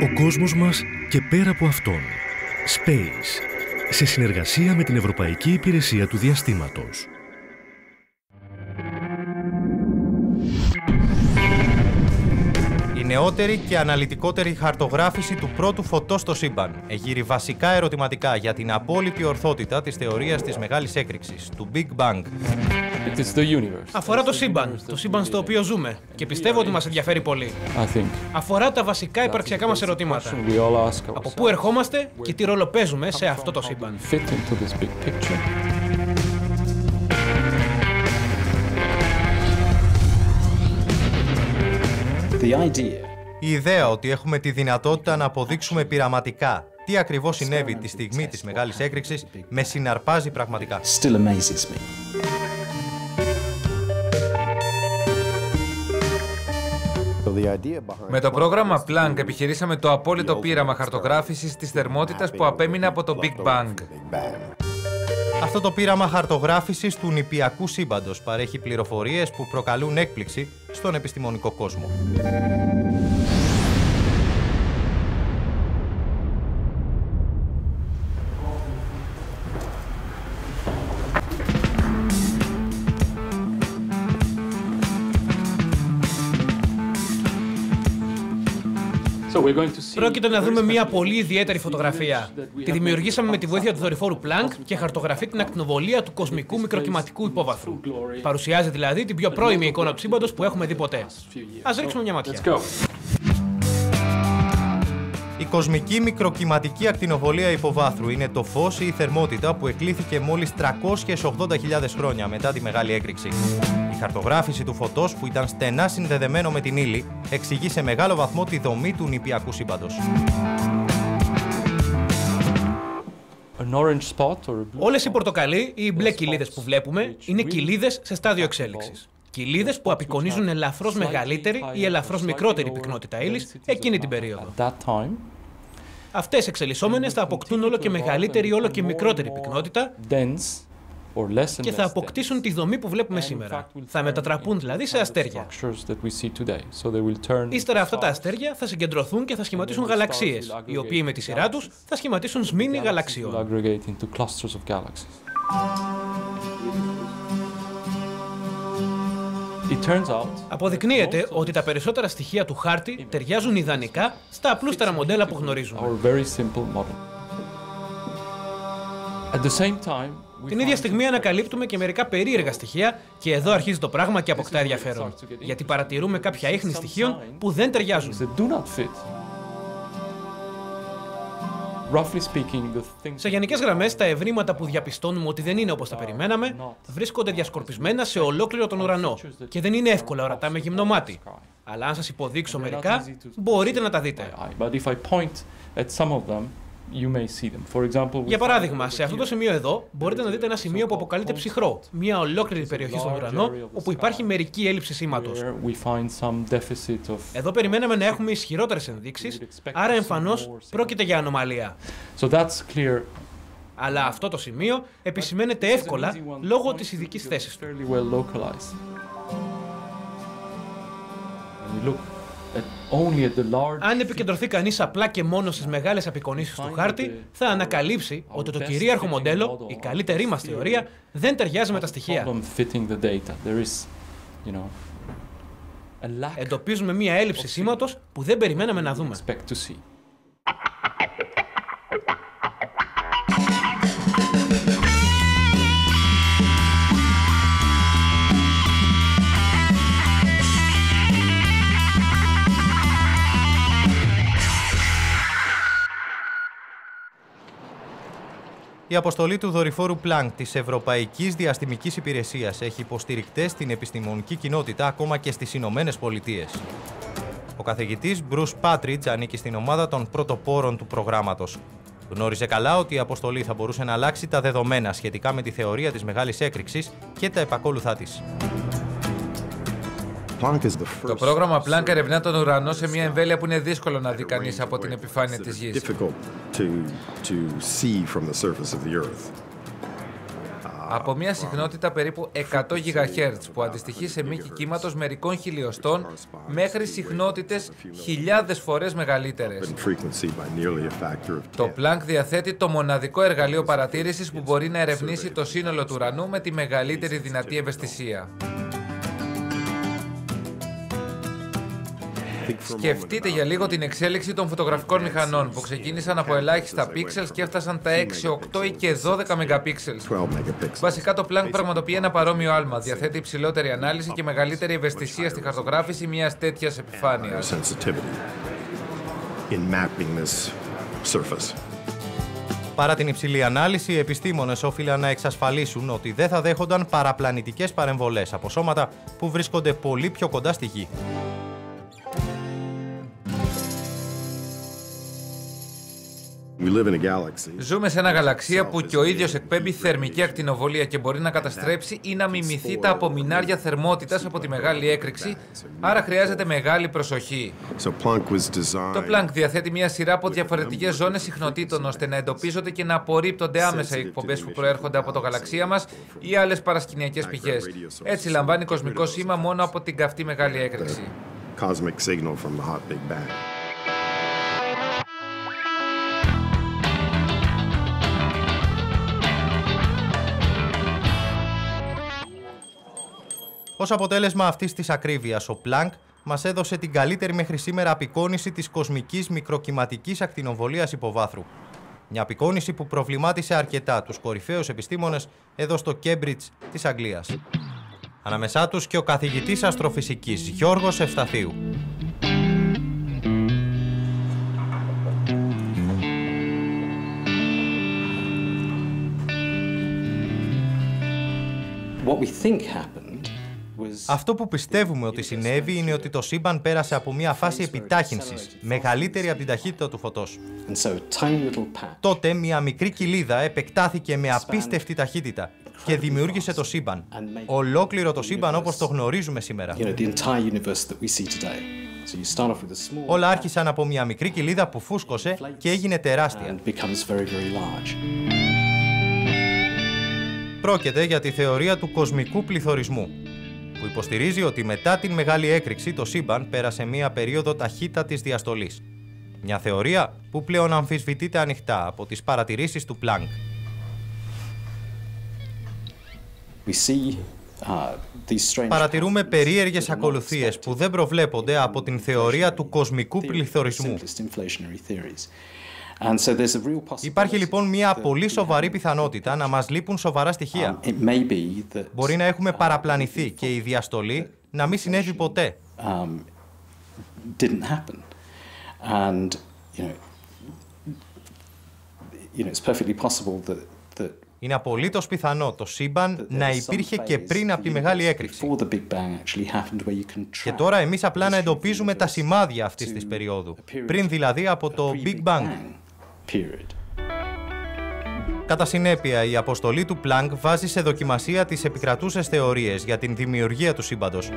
Ο κόσμος μας και πέρα από αυτόν. Space. Σε συνεργασία με την Ευρωπαϊκή Υπηρεσία του Διαστήματος. Η νεότερη και αναλυτικότερη χαρτογράφηση του πρώτου φωτός στο σύμπαν εγείρει βασικά ερωτηματικά για την απόλυτη ορθότητα της θεωρίας της μεγάλης έκρηξης, του Big Bang. Αφορά το σύμπαν στο οποίο ζούμε και πιστεύω ότι μας ενδιαφέρει πολύ. Αφορά τα βασικά υπαρξιακά μας ερωτήματα. Από πού ερχόμαστε και τι ρόλο παίζουμε σε αυτό το σύμπαν. Η ιδέα ότι έχουμε τη δυνατότητα να αποδείξουμε πειραματικά τι ακριβώς συνέβη τη στιγμή της μεγάλης έκρηξης με συναρπάζει πραγματικά. Με το πρόγραμμα Planck επιχειρήσαμε το απόλυτο πείραμα χαρτογράφησης της θερμότητας που απέμεινε από το Big Bang. Αυτό το πείραμα χαρτογράφησης του νηπιακού σύμπαντος παρέχει πληροφορίες που προκαλούν έκπληξη στον επιστημονικό κόσμο. Πρόκειται να δούμε μια πολύ ιδιαίτερη φωτογραφία. Τη δημιουργήσαμε με τη βοήθεια του δορυφόρου Planck και χαρτογραφεί την ακτινοβολία του κοσμικού μικροκυματικού υπόβαθρου. Παρουσιάζει δηλαδή την πιο πρώιμη εικόνα του σύμπαντος που έχουμε δει ποτέ. Ας ρίξουμε μια ματιά. Η κοσμική μικροκυματική ακτινοβολία υποβάθρου είναι το φως ή η θερμότητα που εκλήθηκε μόλις 380.000 χρόνια μετά τη Μεγάλη Έκρηξη. Η χαρτογράφηση του φωτός, που ήταν στενά συνδεδεμένο με την ύλη, εξηγεί σε μεγάλο βαθμό τη δομή του νηπιακού σύμπαντος. Όλες οι πορτοκαλί ή οι μπλε κοιλίδες που βλέπουμε είναι κοιλίδες σε στάδιο εξέλιξης. Κοιλίδες που απεικονίζουν ελαφρώς μεγαλύτερη ή ελαφρώς μικρότερη πυκνότητα ύλης εκείνη την περίοδο. Αυτές εξελισσόμενες θα αποκτούν όλο και μεγαλύτερη ή όλο και μικρότερη πυκνότητα και θα αποκτήσουν τη δομή που βλέπουμε σήμερα. Θα μετατραπούν δηλαδή σε αστέρια. Ύστερα αυτά τα αστέρια θα συγκεντρωθούν και θα σχηματίσουν γαλαξίες, οι οποίοι με τη σειρά τους θα σχηματίσουν σμήνη γαλαξιών. Αποδεικνύεται ότι τα περισσότερα στοιχεία του χάρτη ταιριάζουν ιδανικά στα απλούστερα μοντέλα που γνωρίζουμε. Την ίδια στιγμή ανακαλύπτουμε και μερικά περίεργα στοιχεία και εδώ αρχίζει το πράγμα και αποκτά ενδιαφέρον. Γιατί παρατηρούμε κάποια ίχνη στοιχείων που δεν ταιριάζουν. Σε γενικές γραμμές, τα ευρήματα που διαπιστώνουμε ότι δεν είναι όπως τα περιμέναμε βρίσκονται διασκορπισμένα σε ολόκληρο τον ουρανό και δεν είναι εύκολα ορατά με γυμνό μάτι. Αλλά αν σας υποδείξω μερικά, μπορείτε να τα δείτε. Για παράδειγμα, σε αυτό το σημείο εδώ μπορείτε να δείτε ένα σημείο που αποκαλείται ψυχρό, μια ολόκληρη περιοχή στον ουρανό όπου υπάρχει μερική έλλειψη σήματος. Εδώ περιμέναμε να έχουμε ισχυρότερες ενδείξεις, άρα εμφανώς πρόκειται για ανομαλία. Αλλά αυτό το σημείο επισημαίνεται εύκολα λόγω της ειδικής θέσης του. Αν επικεντρωθεί κανείς απλά και μόνο στις μεγάλες απεικονίσεις του χάρτη, θα ανακαλύψει ότι το κυρίαρχο μοντέλο, η καλύτερη μας θεωρία, δεν ταιριάζει με τα στοιχεία. Εντοπίζουμε μία έλλειψη σήματος που δεν περιμέναμε να δούμε. Η αποστολή του δορυφόρου Planck της Ευρωπαϊκής Διαστημικής Υπηρεσίας έχει υποστηρικτές στην επιστημονική κοινότητα ακόμα και στις Ηνωμένες Πολιτείες. Ο καθηγητής Bruce Patridge ανήκει στην ομάδα των πρωτοπόρων του προγράμματος. Γνώριζε καλά ότι η αποστολή θα μπορούσε να αλλάξει τα δεδομένα σχετικά με τη θεωρία της Μεγάλης Έκρηξης και τα επακόλουθά της. Το πρόγραμμα Planck ερευνά τον ουρανό σε μια εμβέλεια που είναι δύσκολο να δει κανείς από την επιφάνεια της Γης. από μια συχνότητα περίπου 100 GHz που αντιστοιχεί σε μήκη κύματος μερικών χιλιοστών μέχρι συχνότητες χιλιάδες φορές μεγαλύτερες. Το Planck διαθέτει το μοναδικό εργαλείο παρατήρησης που μπορεί να ερευνήσει το σύνολο του ουρανού με τη μεγαλύτερη δυνατή ευαισθησία. Σκεφτείτε για λίγο την εξέλιξη των φωτογραφικών μηχανών που ξεκίνησαν από ελάχιστα πίξελς και έφτασαν τα 6, 8 ή και 12 MP. Βασικά το Planck πραγματοποιεί ένα παρόμοιο άλμα, διαθέτει υψηλότερη ανάλυση και μεγαλύτερη ευαισθησία στη χαρτογράφηση μιας τέτοιας επιφάνειας. Παρά την υψηλή ανάλυση, οι επιστήμονες όφιλαν να εξασφαλίσουν ότι δεν θα δέχονταν παραπλανητικές παρεμβολές από σώματα που βρίσκονται πολύ πιο κοντά στη Γη. Ζούμε σε ένα γαλαξία που και ο ίδιος εκπέμπει θερμική ακτινοβολία και μπορεί να καταστρέψει ή να μιμηθεί τα απομεινάρια θερμότητας από τη μεγάλη έκρηξη, άρα χρειάζεται μεγάλη προσοχή. Το Planck διαθέτει μια σειρά από διαφορετικές ζώνες συχνοτήτων ώστε να εντοπίζονται και να απορρίπτονται άμεσα οι εκπομπές που προέρχονται από το γαλαξία μας ή άλλες παρασκηνιακές πηγές. Έτσι λαμβάνει κοσμικό σήμα μόνο από την καυτή μεγάλη έκρηξη. Ως αποτέλεσμα αυτής της ακρίβειας, ο Planck μας έδωσε την καλύτερη μέχρι σήμερα απεικόνιση της κοσμικής μικροκυματικής ακτινοβολίας υποβάθρου. Μια απεικόνιση που προβλημάτισε αρκετά τους κορυφαίους επιστήμονες εδώ στο Cambridge της Αγγλίας. Ανάμεσά τους και ο καθηγητής αστροφυσικής Γιώργος Ευσταθίου. Αυτό που πιστεύουμε ότι συνέβη είναι ότι το σύμπαν πέρασε από μια φάση επιτάχυνσης, μεγαλύτερη από την ταχύτητα του φωτός. Τότε μια μικρή κοιλίδα επεκτάθηκε με απίστευτη ταχύτητα και δημιούργησε το σύμπαν. Ολόκληρο το σύμπαν όπως το γνωρίζουμε σήμερα. Όλα άρχισαν από μια μικρή κοιλίδα που φούσκωσε και έγινε τεράστια. Πρόκειται για τη θεωρία του κοσμικού πληθωρισμού, που υποστηρίζει ότι μετά την μεγάλη έκρηξη το σύμπαν πέρασε μία περίοδο ταχύτατης διαστολής. Μια θεωρία που πλέον αμφισβητείται ανοιχτά από τις παρατηρήσεις του Planck. Παρατηρούμε περίεργες ακολουθίες που δεν προβλέπονται από την θεωρία του κοσμικού πληθωρισμού. Υπάρχει λοιπόν μια πολύ σοβαρή πιθανότητα να μας λείπουν σοβαρά στοιχεία. Μπορεί να έχουμε παραπλανηθεί και η διαστολή να μην συνέβη ποτέ. Είναι απολύτως πιθανό το σύμπαν να υπήρχε και πριν από τη μεγάλη έκρηξη. Και τώρα εμείς απλά να εντοπίζουμε τα σημάδια αυτής της περίοδου, πριν δηλαδή από το Big Bang. Κατά συνέπεια, η αποστολή του Planck βάζει σε δοκιμασία τις επικρατούσες θεωρίες για την δημιουργία του σύμπαντος.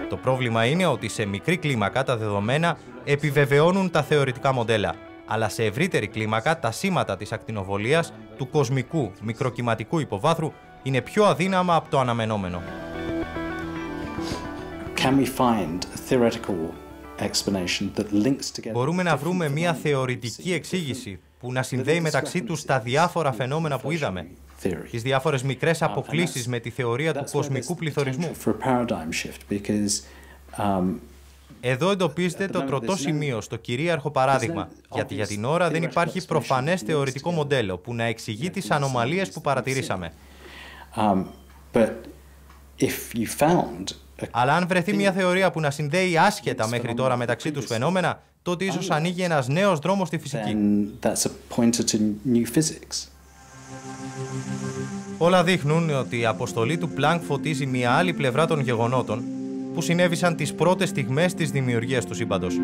Το πρόβλημα είναι ότι σε μικρή κλίμακα τα δεδομένα επιβεβαιώνουν τα θεωρητικά μοντέλα, αλλά σε ευρύτερη κλίμακα τα σήματα της ακτινοβολίας του κοσμικού μικροκυματικού υποβάθρου είναι πιο αδύναμα από το αναμενόμενο. Μπορούμε να βρούμε μια θεωρητική εξήγηση που να συνδέει μεταξύ τους τα διάφορα φαινόμενα που είδαμε, τις διάφορες μικρές αποκλίσεις με τη θεωρία του κοσμικού πληθωρισμού. Εδώ εντοπίζεται το τροτό σημείο στο κυρίαρχο παράδειγμα, γιατί για την ώρα δεν υπάρχει προφανές θεωρητικό μοντέλο που να εξηγεί τις ανομαλίες που παρατηρήσαμε. Αλλά αν βρεθεί μια θεωρία που να συνδέει άσχετα μέχρι τώρα μεταξύ τους φαινόμενα, τότε ίσως ανοίγει ένας νέος δρόμος στη φυσική. Όλα δείχνουν ότι η αποστολή του Planck φωτίζει μια άλλη πλευρά των γεγονότων που συνέβησαν τις πρώτες στιγμές της δημιουργίας του σύμπαντος.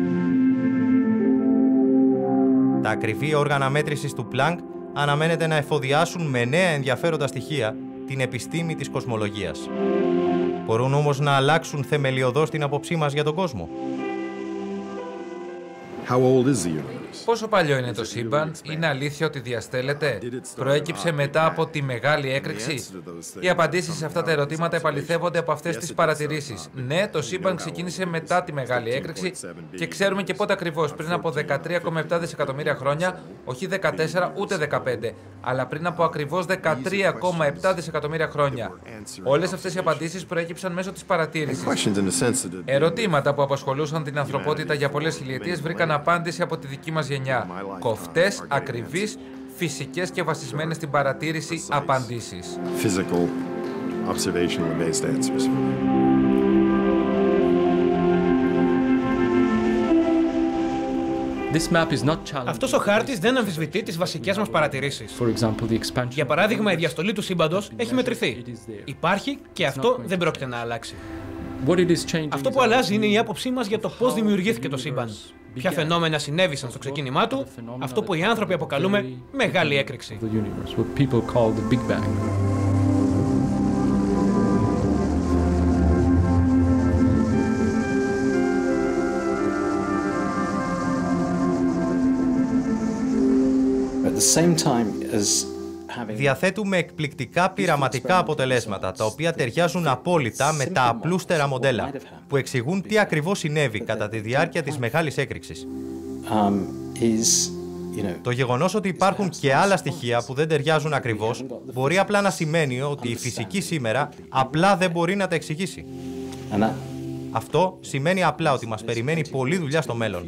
Τα ακριβή όργανα μέτρησης του Planck αναμένεται να εφοδιάσουν με νέα ενδιαφέροντα στοιχεία την επιστήμη της κοσμολογίας. Μπορούν όμως να αλλάξουν θεμελιωδώς την άποψή μας για τον κόσμο. Πόσο παλιό είναι το σύμπαν? Είναι αλήθεια ότι διαστέλλεται? Προέκυψε μετά από τη μεγάλη έκρηξη? Οι απαντήσεις σε αυτά τα ερωτήματα επαληθεύονται από αυτές τις παρατηρήσεις. Ναι, το σύμπαν ξεκίνησε μετά τη μεγάλη έκρηξη και ξέρουμε και πότε ακριβώς. Πριν από 13,7 δισεκατομμύρια χρόνια, όχι 14 ούτε 15, αλλά πριν από ακριβώς 13,7 δισεκατομμύρια χρόνια. Όλες αυτές οι απαντήσεις προέκυψαν μέσω της παρατήρησης. Ερωτήματα που απασχολούσαν την ανθρωπότητα για πολλές χιλιετίες βρήκαν απάντηση από τη δική μας γενιά. Κοφτές, ακριβείς, φυσικές και βασισμένες στην παρατήρηση απαντήσεις. Αυτός ο χάρτης δεν αμφισβητεί τις βασικές μας παρατηρήσεις. Για παράδειγμα, η διαστολή του σύμπαντος έχει μετρηθεί. Υπάρχει και αυτό δεν πρόκειται να αλλάξει. Αυτό που αλλάζει είναι η άποψή μας για το πώς δημιουργήθηκε το σύμπαν. Ποια φαινόμενα συνέβησαν στο ξεκίνημά του, αυτό που οι άνθρωποι αποκαλούμε μεγάλη έκρηξη. Διαθέτουμε εκπληκτικά πειραματικά αποτελέσματα, τα οποία ταιριάζουν απόλυτα με τα απλούστερα μοντέλα, που εξηγούν τι ακριβώς συνέβη κατά τη διάρκεια της μεγάλης έκρηξης. Το γεγονός ότι υπάρχουν και άλλα στοιχεία που δεν ταιριάζουν ακριβώς, μπορεί απλά να σημαίνει ότι η φυσική σήμερα απλά δεν μπορεί να τα εξηγήσει. Αυτό σημαίνει απλά ότι μας περιμένει πολλή δουλειά στο μέλλον.